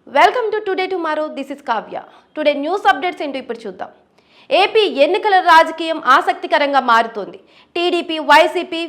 Welcome to today tomorrow. This is Kavya. Today news updates ఏంటో ఇప్పుడు చూద్దాం. ఏపీ ఎన్నికల రాజకీయం ఆసక్తికరంగా మారుతోంది. టీడీపీ, వైసీపీ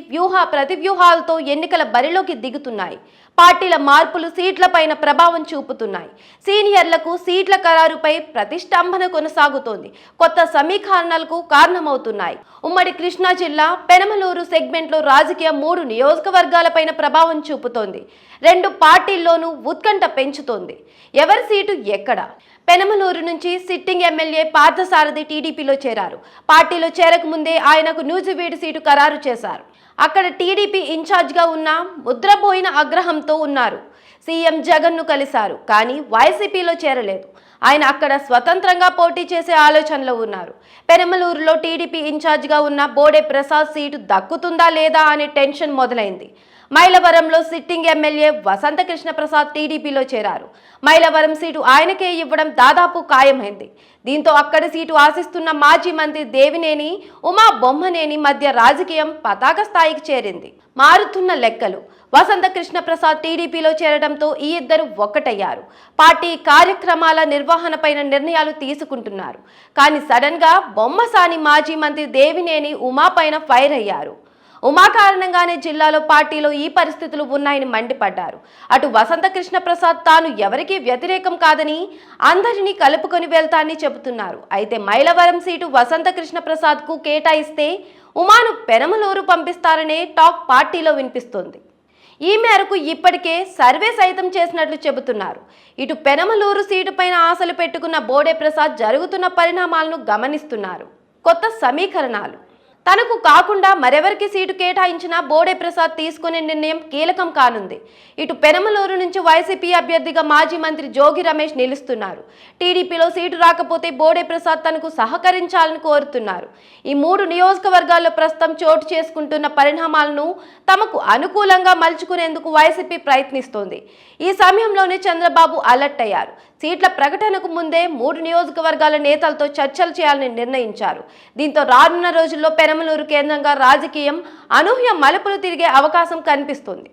ప్రతివ్యూహాలతో ఎన్నికల బరిలోకి దిగుతున్నాయి. పార్టీల మార్పులు సీట్లపైన ప్రభావం చూపుతున్నాయి. సీనియర్లకు సీట్ల ఖరారుపై ప్రతిష్టంభన కొనసాగుతోంది. కొత్త సమీకరణాలకు కారణమవుతున్నాయి. ఉమ్మడి కృష్ణా జిల్లా పెనమలూరు సెగ్మెంట్లో రాజకీయ 3 నియోజకవర్గాలపైన ప్రభావం చూపుతోంది. 2 పార్టీల్లోనూ ఉత్కంఠ పెంచుతోంది. ఎవరి సీటు ఎక్కడ? పెనమలూరు నుంచి సిట్టింగ్ ఎమ్మెల్యే పార్థసారథి టీడీపీలో చేరారు. పార్టీలో చేరకముందే ఆయనకు నూజివీడు సీటు ఖరారు చేశారు. అక్కడ టీడీపీ ఇన్ఛార్జ్గా ఉన్న ముద్రపోయిన ఆగ్రహంతో ఉన్నారు. సీఎం జగన్ను కలిశారు, కానీ వైసీపీలో చేరలేదు. ఆయన అక్కడ స్వతంత్రంగా పోటీ చేసే ఆలోచనలో ఉన్నారు. పెనమలూరులో టీడీపీ ఇన్ఛార్జ్గా ఉన్న బోడే ప్రసాద్ సీటు దక్కుతుందా లేదా అనే టెన్షన్ మొదలైంది. మైలవరంలో సిట్టింగ్ ఎమ్మెల్యే వసంతకృష్ణ ప్రసాద్ టీడీపీలో చేరారు. మైలవరం సీటు ఆయనకే ఇవ్వడం దాదాపు ఖాయమైంది. దీంతో అక్కడి సీటు ఆశిస్తున్న మాజీ మంత్రి దేవినేని ఉమా బొమ్మనేని మధ్య రాజకీయం పతాక స్థాయికి చేరింది. మారుతున్న లెక్కలు. వసంతకృష్ణ ప్రసాద్ టీడీపీలో చేరడంతో ఈ ఇద్దరు ఒక్కటయ్యారు. పార్టీ కార్యక్రమాల నిర్వహణపైన నిర్ణయాలు తీసుకుంటున్నారు. కానీ సడన్ గా బొమ్మసాని మాజీ మంత్రి దేవినేని ఉమా పైన ఫైర్ అయ్యారు. ఉమా కారణంగానే జిల్లాలో పార్టీలో ఈ పరిస్థితులు ఉన్నాయని మండిపడ్డారు. అటు వసంతకృష్ణ ప్రసాద్ తాను ఎవరికీ వ్యతిరేకం కాదని, అందరినీ కలుపుకొని వెళ్తానని చెబుతున్నారు. అయితే మైలవరం సీటు వసంతకృష్ణ ప్రసాద్ కు కేటాయిస్తే ఉమాను పెనమలూరు పంపిస్తారనే టాక్ పార్టీలో వినిపిస్తోంది. ఈ మేరకు ఇప్పటికే సర్వే సైతం చేసినట్లు చెబుతున్నారు. ఇటు పెనమలూరు సీటు పైన ఆశలు పెట్టుకున్న బోడే ప్రసాద్ జరుగుతున్న పరిణామాలను గమనిస్తున్నారు. కొత్త సమీకరణాలు. తనకు కాకుండా మరెవరికి సీటు కేటాయించినా బోడే ప్రసాద్ తీసుకునే నిర్ణయం కీలకం కానుంది. ఇటు పెనమలూరు నుంచి వైసీపీ అభ్యర్థిగా మాజీ మంత్రి జోగి రమేష్ నిలుస్తున్నారు. టీడీపీలో సీటు రాకపోతే బోడే ప్రసాద్ తనకు సహకరించాలని కోరుతున్నారు. ఈ 3 నియోజకవర్గాల్లో ప్రస్తుతం చోటు చేసుకుంటున్న పరిణామాలను తమకు అనుకూలంగా మలుచుకునేందుకు వైసీపీ ప్రయత్నిస్తోంది. ఈ సమయంలోనే చంద్రబాబు అలర్ట్ అయ్యారు. సీట్ల ప్రకటనకు ముందే 3 నియోజకవర్గాల నేతలతో చర్చలు చేయాలని నిర్ణయించారు. దీంతో రానున్న రోజుల్లో పెనమలూరు కేంద్రంగా రాజకీయం అనూహ్య మలుపులు తిరిగే అవకాశం కనిపిస్తుంది.